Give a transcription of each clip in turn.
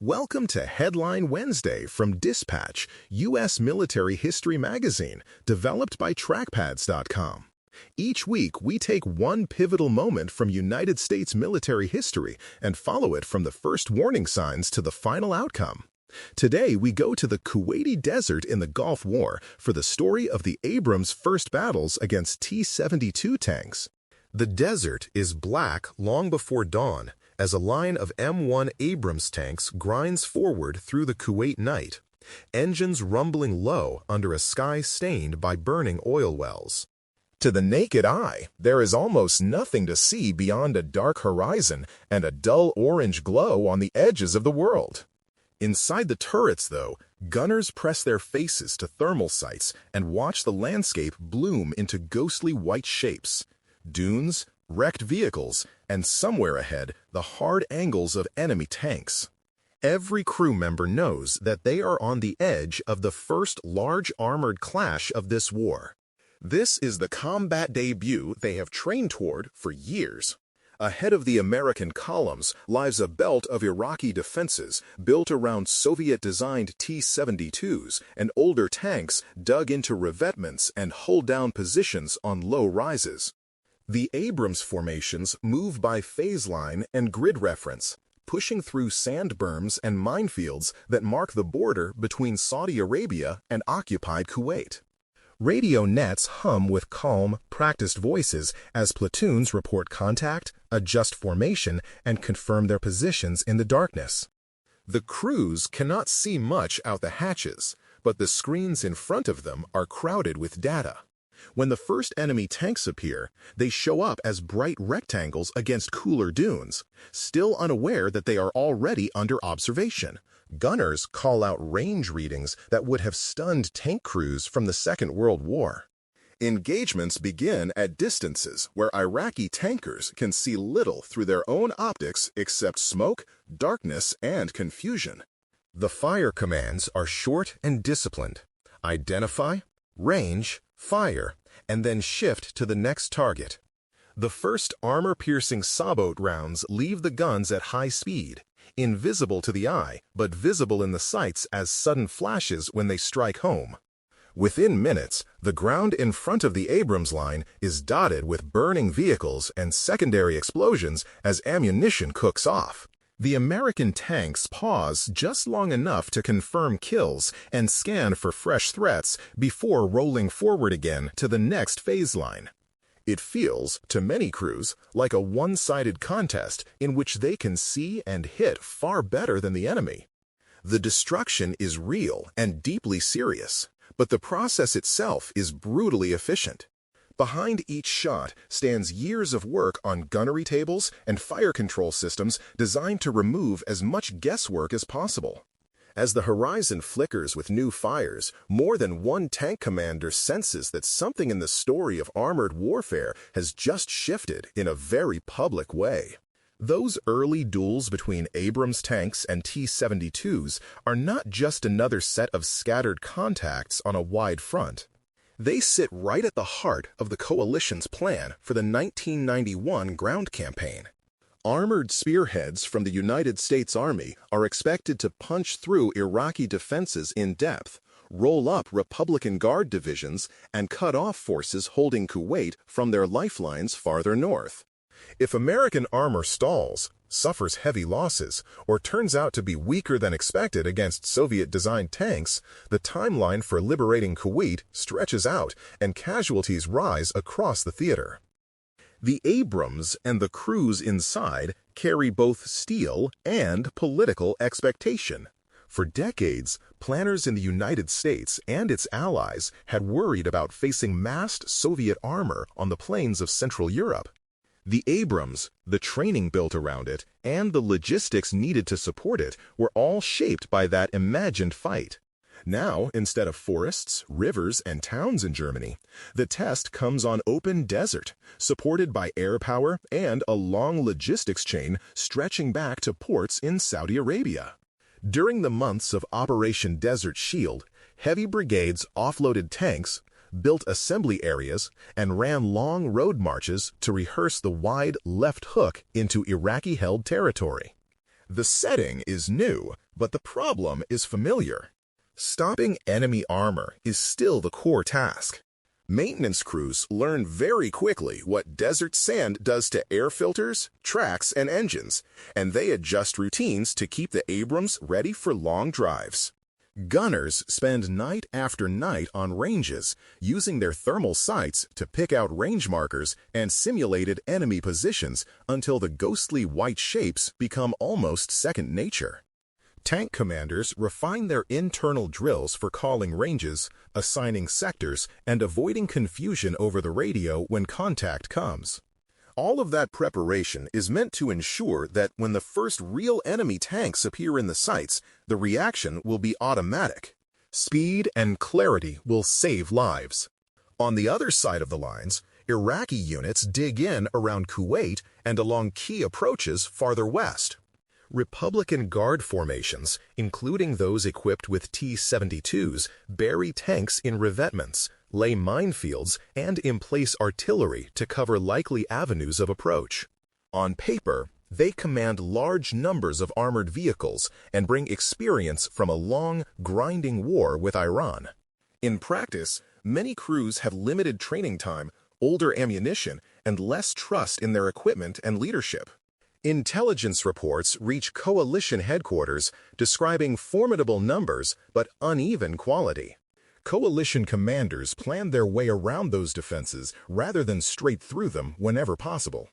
Welcome to Headline Wednesday from Dispatch, U.S. Military History Magazine, developed by Trackpads.com. Each week, we take one pivotal moment from United States military history and follow it from the first warning signs to the final outcome. Today, we go to the Kuwaiti desert in the Gulf War for the story of the Abrams' first battles against T-72 tanks. The desert is black long before dawn, as a line of M1 Abrams tanks grinds forward through the Kuwait night, engines rumbling low under a sky stained by burning oil wells. To the naked eye, there is almost nothing to see beyond a dark horizon and a dull orange glow on the edges of the world. Inside the turrets, though, gunners press their faces to thermal sights and watch the landscape bloom into ghostly white shapes. Dunes, wrecked vehicles, and somewhere ahead, the hard angles of enemy tanks. Every crew member knows that they are on the edge of the first large armored clash of this war. This is the combat debut they have trained toward for years. Ahead of the American columns lies a belt of Iraqi defenses built around Soviet-designed T-72s and older tanks dug into revetments and hold-down positions on low rises. The Abrams formations move by phase line and grid reference, pushing through sand berms and minefields that mark the border between Saudi Arabia and occupied Kuwait. Radio nets hum with calm, practiced voices as platoons report contact, adjust formation, and confirm their positions in the darkness. The crews cannot see much out the hatches, but the screens in front of them are crowded with data. When the first enemy tanks appear, they show up as bright rectangles against cooler dunes, still unaware that they are already under observation. Gunners call out range readings that would have stunned tank crews from the Second World War. Engagements begin at distances where Iraqi tankers can see little through their own optics except smoke, darkness, and confusion. The fire commands are short and disciplined. Identify, range, fire, and then shift to the next target. The first armor-piercing Sabot rounds leave the guns at high speed, invisible to the eye, but visible in the sights as sudden flashes when they strike home. Within minutes, the ground in front of the Abrams line is dotted with burning vehicles and secondary explosions as ammunition cooks off. The American tanks pause just long enough to confirm kills and scan for fresh threats before rolling forward again to the next phase line. It feels, to many crews, like a one-sided contest in which they can see and hit far better than the enemy. The destruction is real and deeply serious, but the process itself is brutally efficient. Behind each shot stands years of work on gunnery tables and fire control systems designed to remove as much guesswork as possible. As the horizon flickers with new fires, more than one tank commander senses that something in the story of armored warfare has just shifted in a very public way. Those early duels between Abrams tanks and T-72s are not just another set of scattered contacts on a wide front. They sit right at the heart of the coalition's plan for the 1991 ground campaign. Armored spearheads from the United States Army are expected to punch through Iraqi defenses in depth, roll up Republican Guard divisions, and cut off forces holding Kuwait from their lifelines farther north. If American armor stalls, suffers heavy losses, or turns out to be weaker than expected against Soviet-designed tanks, the timeline for liberating Kuwait stretches out and casualties rise across the theater. The Abrams and the crews inside carry both steel and political expectation. For decades, planners in the United States and its allies had worried about facing massed Soviet armor on the plains of Central Europe. The Abrams, the training built around it, and the logistics needed to support it were all shaped by that imagined fight. Now, instead of forests, rivers, and towns in Germany, the test comes on open desert, supported by air power and a long logistics chain stretching back to ports in Saudi Arabia. During the months of Operation Desert Shield, heavy brigades offloaded tanks, built assembly areas, and ran long road marches to rehearse the wide left hook into Iraqi-held territory. The setting is new, but the problem is familiar. Stopping enemy armor is still the core task. Maintenance crews learn very quickly what desert sand does to air filters, tracks, and engines, and they adjust routines to keep the Abrams ready for long drives. Gunners spend night after night on ranges, using their thermal sights to pick out range markers and simulated enemy positions until the ghostly white shapes become almost second nature. Tank commanders refine their internal drills for calling ranges, assigning sectors, and avoiding confusion over the radio when contact comes. All of that preparation is meant to ensure that when the first real enemy tanks appear in the sights, the reaction will be automatic. Speed and clarity will save lives. On the other side of the lines, Iraqi units dig in around Kuwait and along key approaches farther west. Republican Guard formations, including those equipped with T-72s, bury tanks in revetments, lay minefields, and emplace artillery to cover likely avenues of approach. On paper, they command large numbers of armored vehicles and bring experience from a long, grinding war with Iran. In practice, many crews have limited training time, older ammunition, and less trust in their equipment and leadership. Intelligence reports reach coalition headquarters describing formidable numbers but uneven quality. Coalition commanders plan their way around those defenses rather than straight through them whenever possible.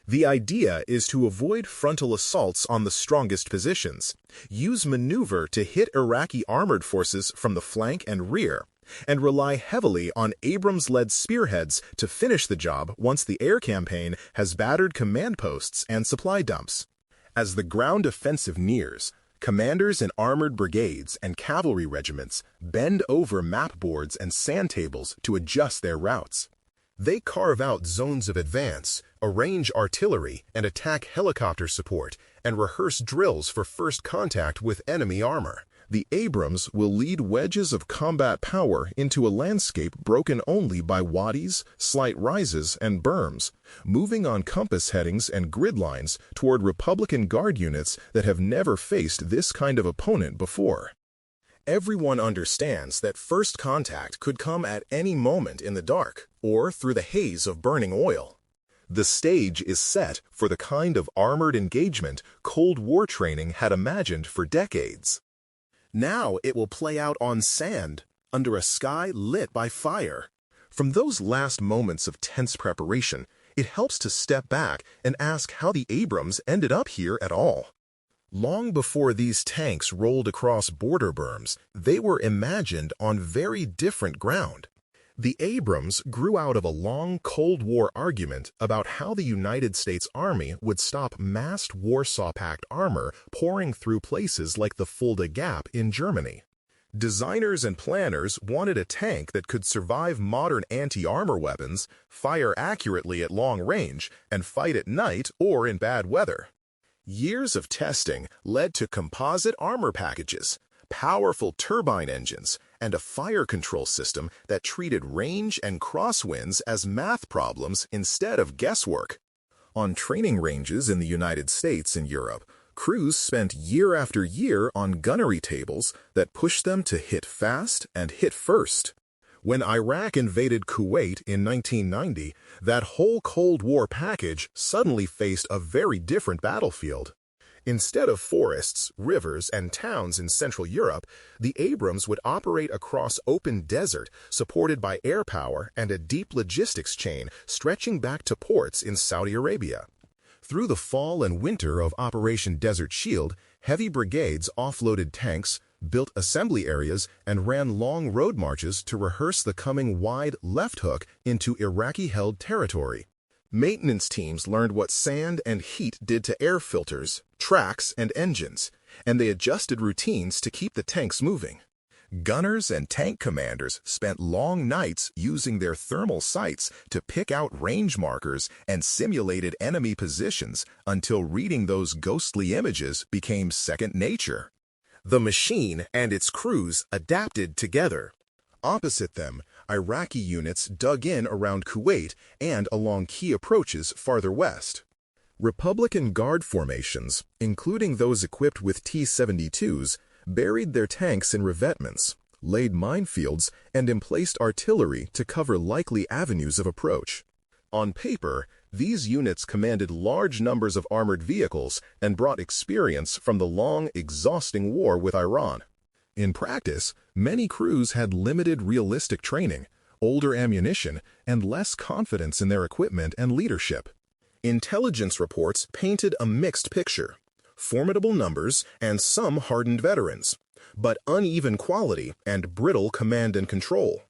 The idea is to avoid frontal assaults on the strongest positions, use maneuver to hit Iraqi armored forces from the flank and rear, and rely heavily on Abrams-led spearheads to finish the job once the air campaign has battered command posts and supply dumps. As the ground offensive nears, commanders in armored brigades and cavalry regiments bend over map boards and sand tables to adjust their routes. They carve out zones of advance, arrange artillery and attack helicopter support, and rehearse drills for first contact with enemy armor. The Abrams will lead wedges of combat power into a landscape broken only by wadis, slight rises, and berms, moving on compass headings and grid lines toward Republican Guard units that have never faced this kind of opponent before. Everyone understands that first contact could come at any moment in the dark or through the haze of burning oil. The stage is set for the kind of armored engagement Cold War training had imagined for decades. Now it will play out on sand, under a sky lit by fire. From those last moments of tense preparation, it helps to step back and ask how the Abrams ended up here at all. Long before these tanks rolled across border berms, they were imagined on very different ground. The Abrams grew out of a long Cold War argument about how the United States Army would stop massed Warsaw Pact armor pouring through places like the Fulda Gap in Germany. Designers and planners wanted a tank that could survive modern anti-armor weapons, fire accurately at long range, and fight at night or in bad weather. Years of testing led to composite armor packages, powerful turbine engines, and a fire control system that treated range and crosswinds as math problems instead of guesswork. On training ranges in the United States and Europe, crews spent year after year on gunnery tables that pushed them to hit fast and hit first. When Iraq invaded Kuwait in 1990, that whole Cold War package suddenly faced a very different battlefield. Instead of forests, rivers, and towns in Central Europe, the Abrams would operate across open desert supported by air power and a deep logistics chain stretching back to ports in Saudi Arabia. Through the fall and winter of Operation Desert Shield, heavy brigades offloaded tanks, built assembly areas, and ran long road marches to rehearse the coming wide left hook into Iraqi-held territory. Maintenance teams learned what sand and heat did to air filters, tracks, and engines, and they adjusted routines to keep the tanks moving. Gunners and tank commanders spent long nights using their thermal sights to pick out range markers and simulated enemy positions until reading those ghostly images became second nature. The machine and its crews adapted together. Opposite them, Iraqi units dug in around Kuwait and along key approaches farther west. Republican Guard formations, including those equipped with T-72s, buried their tanks in revetments, laid minefields, and emplaced artillery to cover likely avenues of approach. On paper, these units commanded large numbers of armored vehicles and brought experience from the long, exhausting war with Iran. In practice, many crews had limited realistic training, older ammunition, and less confidence in their equipment and leadership. Intelligence reports painted a mixed picture: formidable numbers and some hardened veterans, but uneven quality and brittle command and control.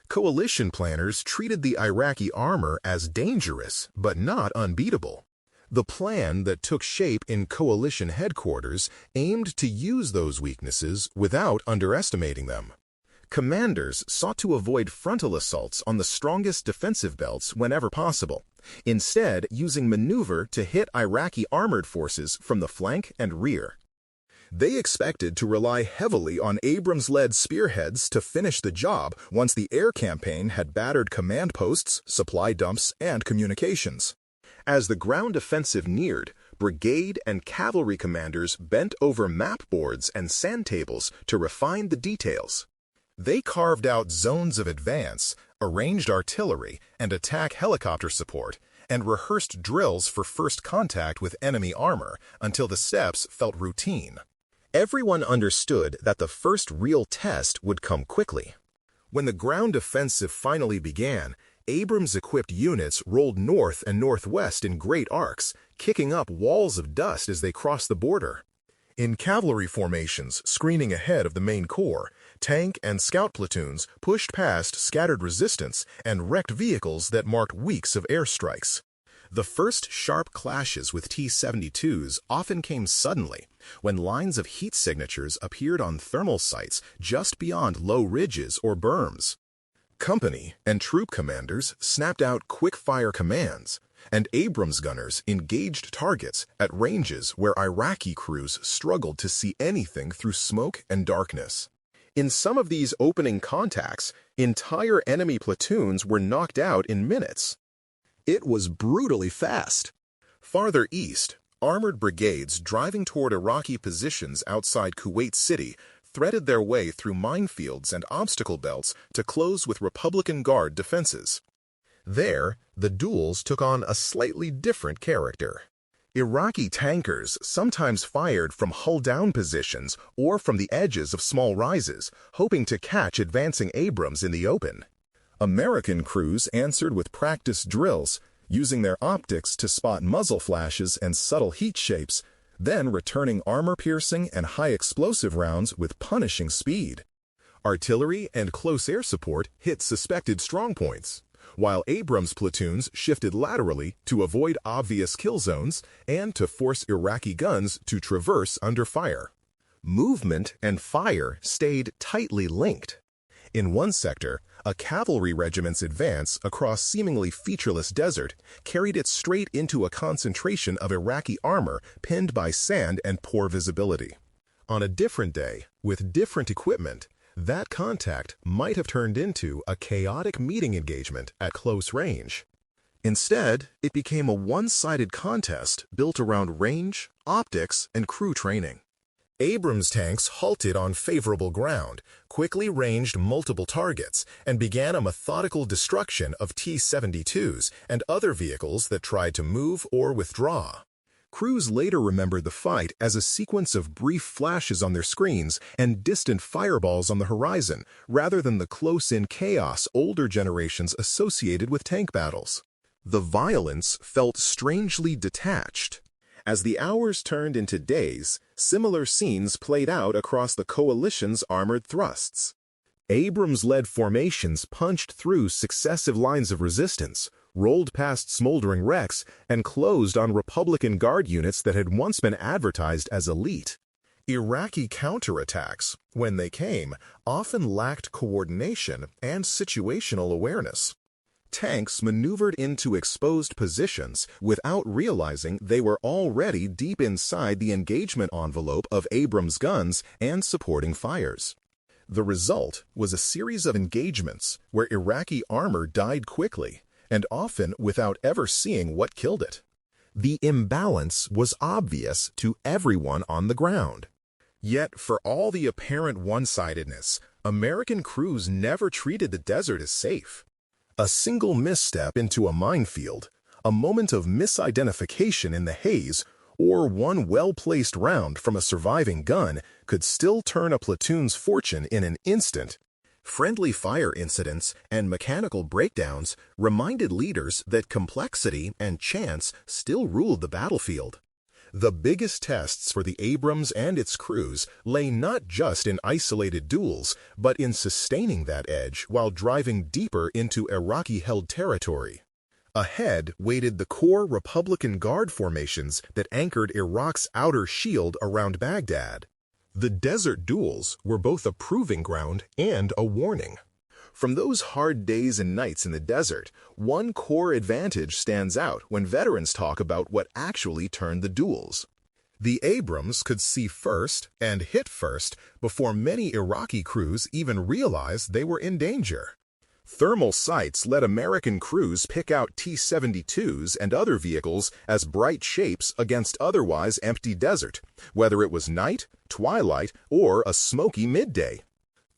Coalition planners treated the Iraqi armor as dangerous but not unbeatable. The plan that took shape in coalition headquarters aimed to use those weaknesses without underestimating them. Commanders sought to avoid frontal assaults on the strongest defensive belts whenever possible, instead using maneuver to hit Iraqi armored forces from the flank and rear. They expected to rely heavily on Abrams-led spearheads to finish the job once the air campaign had battered command posts, supply dumps, and communications. As the ground offensive neared, brigade and cavalry commanders bent over map boards and sand tables to refine the details. They carved out zones of advance, arranged artillery and attack helicopter support, and rehearsed drills for first contact with enemy armor until the steps felt routine. Everyone understood that the first real test would come quickly. When the ground offensive finally began, Abrams-equipped units rolled north and northwest in great arcs, kicking up walls of dust as they crossed the border. In cavalry formations screening ahead of the main corps, tank and scout platoons pushed past scattered resistance and wrecked vehicles that marked weeks of airstrikes. The first sharp clashes with T-72s often came suddenly, when lines of heat signatures appeared on thermal sites just beyond low ridges or berms. Company and troop commanders snapped out quick-fire commands, and Abrams gunners engaged targets at ranges where Iraqi crews struggled to see anything through smoke and darkness. In some of these opening contacts, entire enemy platoons were knocked out in minutes. It was brutally fast. Farther east, armored brigades driving toward Iraqi positions outside Kuwait City threaded their way through minefields and obstacle belts to close with Republican Guard defenses. There, the duels took on a slightly different character. Iraqi tankers sometimes fired from hull-down positions or from the edges of small rises, hoping to catch advancing Abrams in the open. American crews answered with practice drills, using their optics to spot muzzle flashes and subtle heat shapes, then returning armor-piercing and high-explosive rounds with punishing speed. Artillery and close air support hit suspected strongpoints, while Abrams platoons shifted laterally to avoid obvious kill zones and to force Iraqi guns to traverse under fire. Movement and fire stayed tightly linked. In one sector, a cavalry regiment's advance across seemingly featureless desert carried it straight into a concentration of Iraqi armor pinned by sand and poor visibility. On a different day, with different equipment, that contact might have turned into a chaotic meeting engagement at close range. Instead, it became a one-sided contest built around range, optics, and crew training. Abrams tanks halted on favorable ground, quickly ranged multiple targets, and began a methodical destruction of T-72s and other vehicles that tried to move or withdraw. Crews later remembered the fight as a sequence of brief flashes on their screens and distant fireballs on the horizon, rather than the close-in chaos older generations associated with tank battles. The violence felt strangely detached. As the hours turned into days, similar scenes played out across the coalition's armored thrusts. Abrams-led formations punched through successive lines of resistance, rolled past smoldering wrecks, and closed on Republican Guard units that had once been advertised as elite. Iraqi counterattacks, when they came, often lacked coordination and situational awareness. Tanks maneuvered into exposed positions without realizing they were already deep inside the engagement envelope of Abrams guns and supporting fires. The result was a series of engagements where Iraqi armor died quickly, and often without ever seeing what killed it. The imbalance was obvious to everyone on the ground. Yet, for all the apparent one-sidedness, American crews never treated the desert as safe. A single misstep into a minefield, a moment of misidentification in the haze, or one well-placed round from a surviving gun could still turn a platoon's fortune in an instant. Friendly fire incidents and mechanical breakdowns reminded leaders that complexity and chance still ruled the battlefield. The biggest tests for the Abrams and its crews lay not just in isolated duels, but in sustaining that edge while driving deeper into Iraqi-held territory. Ahead waited the core Republican Guard formations that anchored Iraq's outer shield around Baghdad. The desert duels were both a proving ground and a warning. From those hard days and nights in the desert, one core advantage stands out when veterans talk about what actually turned the duels. The Abrams could see first and hit first before many Iraqi crews even realized they were in danger. Thermal sights let American crews pick out T-72s and other vehicles as bright shapes against otherwise empty desert, whether it was night, twilight, or a smoky midday.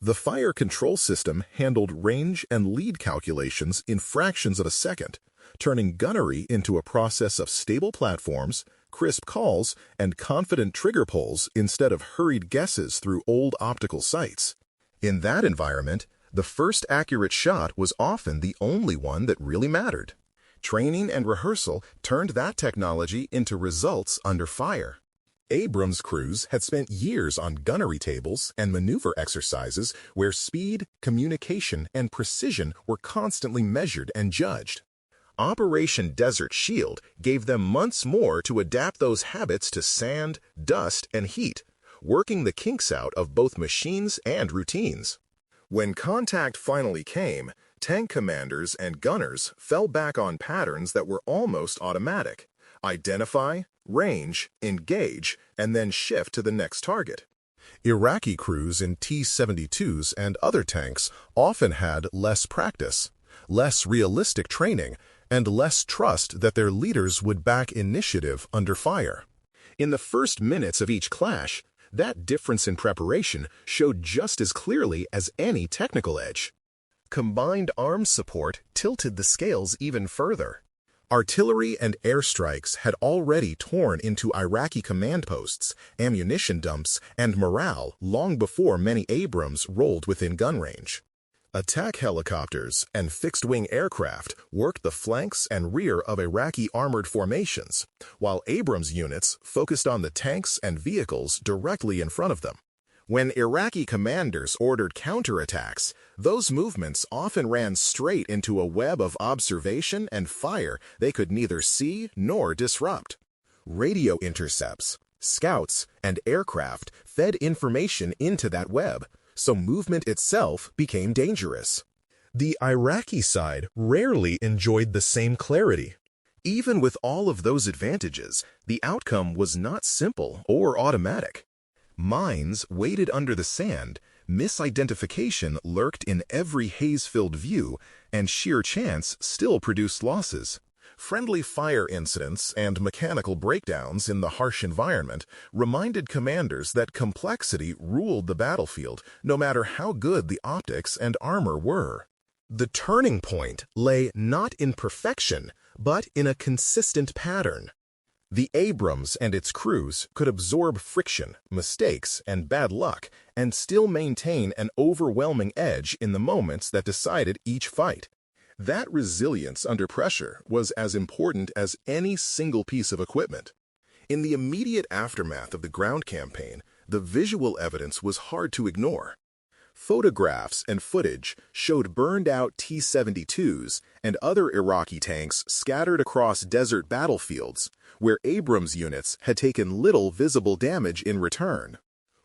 The fire control system handled range and lead calculations in fractions of a second, turning gunnery into a process of stable platforms, crisp calls, and confident trigger pulls instead of hurried guesses through old optical sights. In that environment, the first accurate shot was often the only one that really mattered. Training and rehearsal turned that technology into results under fire. Abrams crews had spent years on gunnery tables and maneuver exercises where speed, communication, and precision were constantly measured and judged. Operation Desert Shield gave them months more to adapt those habits to sand, dust, and heat, working the kinks out of both machines and routines. When contact finally came, tank commanders and gunners fell back on patterns that were almost automatic. Identify, range, engage, and then shift to the next target. Iraqi crews in T-72s and other tanks often had less practice, less realistic training, and less trust that their leaders would back initiative under fire. In the first minutes of each clash, that difference in preparation showed just as clearly as any technical edge. Combined arms support tilted the scales even further. Artillery and airstrikes had already torn into Iraqi command posts, ammunition dumps, and morale long before many Abrams rolled within gun range. Attack helicopters and fixed-wing aircraft worked the flanks and rear of Iraqi armored formations, while Abrams units focused on the tanks and vehicles directly in front of them. When Iraqi commanders ordered counterattacks, those movements often ran straight into a web of observation and fire they could neither see nor disrupt. Radio intercepts, scouts, and aircraft fed information into that web, so movement itself became dangerous. The Iraqi side rarely enjoyed the same clarity. Even with all of those advantages, the outcome was not simple or automatic. Mines waited under the sand, misidentification lurked in every haze-filled view, and sheer chance still produced losses. Friendly fire incidents and mechanical breakdowns in the harsh environment reminded commanders that complexity ruled the battlefield, no matter how good the optics and armor were. The turning point lay not in perfection, but in a consistent pattern. The Abrams and its crews could absorb friction, mistakes, and bad luck and still maintain an overwhelming edge in the moments that decided each fight. That resilience under pressure was as important as any single piece of equipment. In the immediate aftermath of the ground campaign, the visual evidence was hard to ignore. Photographs and footage showed burned-out T-72s and other Iraqi tanks scattered across desert battlefields, where Abrams units had taken little visible damage in return.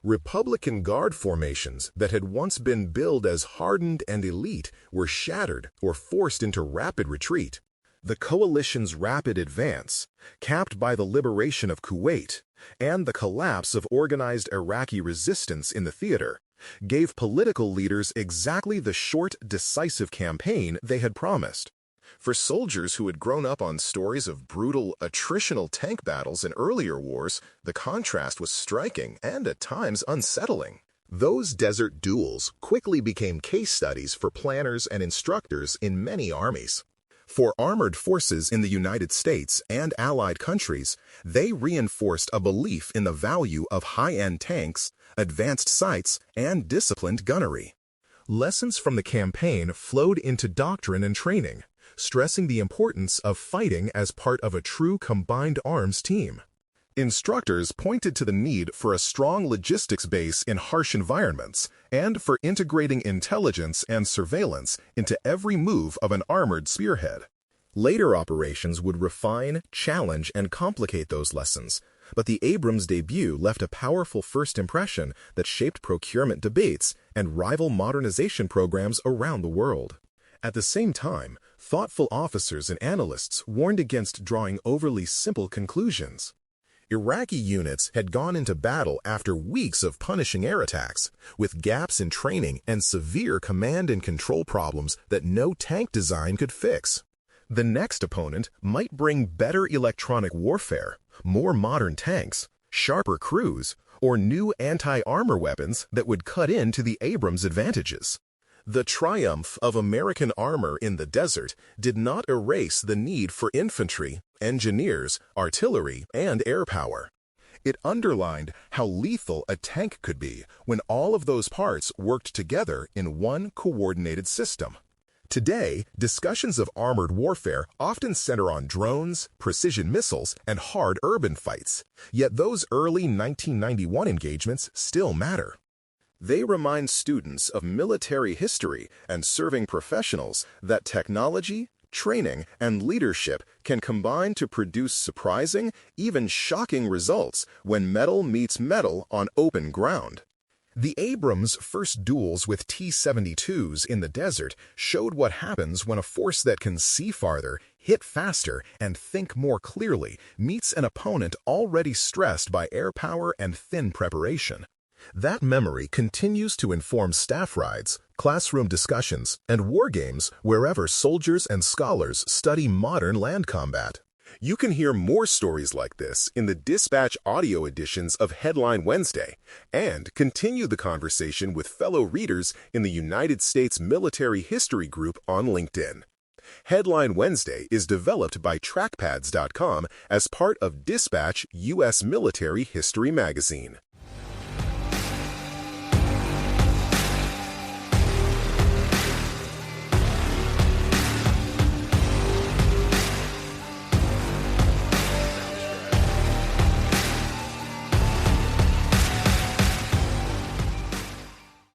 Republican Guard formations that had once been billed as hardened and elite were shattered or forced into rapid retreat. The coalition's rapid advance, capped by the liberation of Kuwait and the collapse of organized Iraqi resistance in the theater, gave political leaders exactly the short, decisive campaign they had promised. For soldiers who had grown up on stories of brutal, attritional tank battles in earlier wars, the contrast was striking and at times unsettling. Those desert duels quickly became case studies for planners and instructors in many armies. For armored forces in the United States and allied countries, they reinforced a belief in the value of high-end tanks, advanced sights, and disciplined gunnery. Lessons from the campaign flowed into doctrine and training, stressing the importance of fighting as part of a true combined arms team. Instructors pointed to the need for a strong logistics base in harsh environments and for integrating intelligence and surveillance into every move of an armored spearhead. Later operations would refine, challenge, and complicate those lessons, but the Abrams debut left a powerful first impression that shaped procurement debates and rival modernization programs around the world. At the same time, thoughtful officers and analysts warned against drawing overly simple conclusions. Iraqi units had gone into battle after weeks of punishing air attacks, with gaps in training and severe command and control problems that no tank design could fix. The next opponent might bring better electronic warfare, more modern tanks, sharper crews, or new anti-armor weapons that would cut into the Abrams advantages. The triumph of American armor in the desert did not erase the need for infantry, engineers, artillery, and air power. It underlined how lethal a tank could be when all of those parts worked together in one coordinated system. Today, discussions of armored warfare often center on drones, precision missiles, and hard urban fights, yet those early 1991 engagements still matter. They remind students of military history and serving professionals that technology, training, and leadership can combine to produce surprising, even shocking results when metal meets metal on open ground. The Abrams' first duels with T-72s in the desert showed what happens when a force that can see farther, hit faster, and think more clearly meets an opponent already stressed by air power and thin preparation. That memory continues to inform staff rides, classroom discussions, and war games wherever soldiers and scholars study modern land combat. You can hear more stories like this in the Dispatch audio editions of Headline Wednesday, and continue the conversation with fellow readers in the United States Military History Group on LinkedIn. Headline Wednesday is developed by trackpads.com as part of Dispatch U.S. Military History Magazine.